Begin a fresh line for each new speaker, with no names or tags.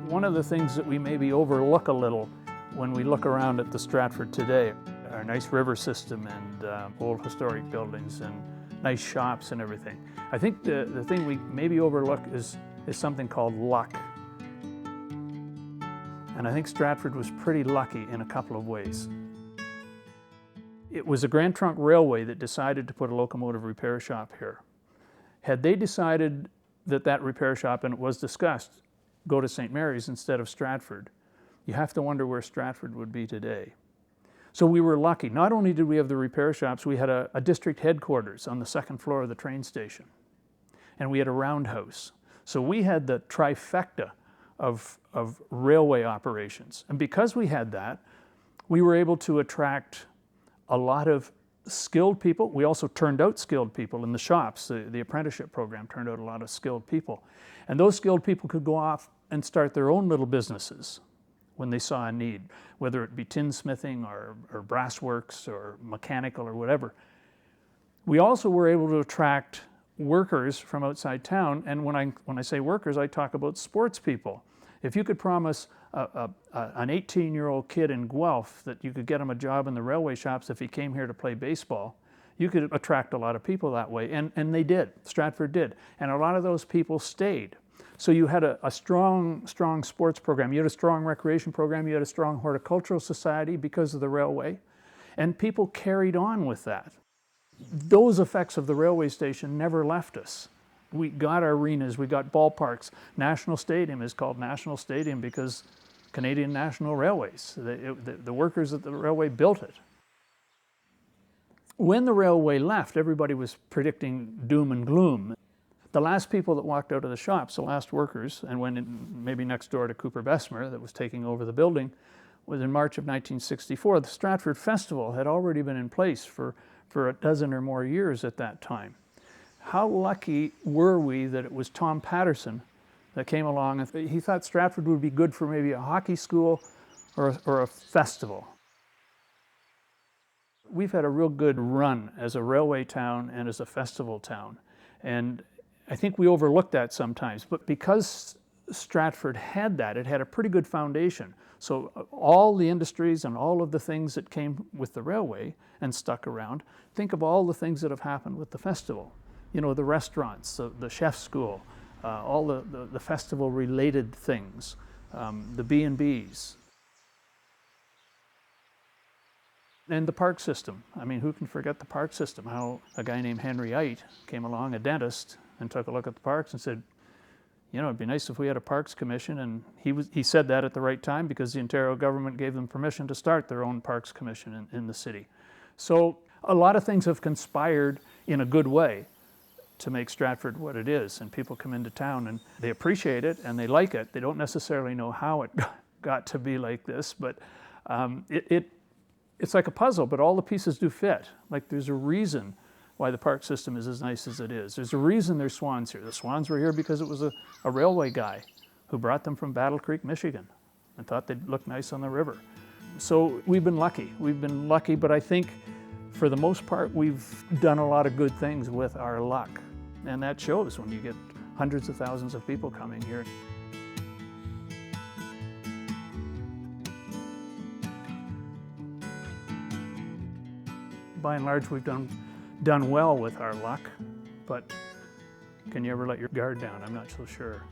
One of the things that we maybe overlook a little when we look around at the Stratford today, our nice river system and old historic buildings and nice shops and everything. I think the thing we maybe overlook is something called luck. And I think Stratford was pretty lucky in a couple of ways. It was a Grand Trunk Railway that decided to put a locomotive repair shop here. Had they decided that repair shop, and it was discussed, go to St. Mary's instead of Stratford, you have to wonder where Stratford would be today. So we were lucky. Not only did we have the repair shops, we had a district headquarters on the second floor of the train station. And we had a roundhouse. So we had the trifecta of railway operations. And because we had that, we were able to attract a lot of skilled people. We also turned out skilled people in the shops. The apprenticeship program turned out a lot of skilled people. And those skilled people could go off and start their own little businesses when they saw a need, whether it be tinsmithing or brass works or mechanical or whatever. We also were able to attract workers from outside town, and when I say workers, I talk about sports people. If you could promise an 18-year-old kid in Guelph that you could get him a job in the railway shops if he came here to play baseball, you could attract a lot of people that way, and they did. Stratford did, and a lot of those people stayed. So you had a strong sports program, you had a strong recreation program, you had a strong horticultural society because of the railway, and people carried on with that. Those effects of the railway station never left us. We got arenas, we got ballparks. National Stadium is called National Stadium because Canadian National Railways, the workers at the railway built it. When the railway left, everybody was predicting doom and gloom. The last people that walked out of the shops, the last workers, and went in maybe next door to Cooper Bessemer that was taking over the building, was in March of 1964. The Stratford Festival had already been in place for a dozen or more years at that time. How lucky were we that it was Tom Patterson that came along and he thought Stratford would be good for maybe a hockey school or a festival. We've had a real good run as a railway town and as a festival town. And I think we overlook that sometimes, but because Stratford had that, it had a pretty good foundation. So all the industries and all of the things that came with the railway and stuck around, think of all the things that have happened with the festival. You know, the restaurants, the chef school, all the festival-related things, the B&Bs. And the park system. I mean, who can forget the park system? How a guy named Henry Ite came along, a dentist, and took a look at the parks and said, you know, it'd be nice if we had a parks commission. And he said that at the right time because the Ontario government gave them permission to start their own parks commission in the city. So a lot of things have conspired in a good way to make Stratford what it is. And people come into town and they appreciate it and they like it. They don't necessarily know how it got to be like this, but it's like a puzzle, but all the pieces do fit. Like there's a reason why the park system is as nice as it is. There's a reason there's swans here. The swans were here because it was a railway guy who brought them from Battle Creek, Michigan, and thought they'd look nice on the river. So we've been lucky. We've been lucky, but I think for the most part, we've done a lot of good things with our luck. And that shows when you get hundreds of thousands of people coming here. By and large, we've done well with our luck, but can you ever let your guard down? I'm not so sure.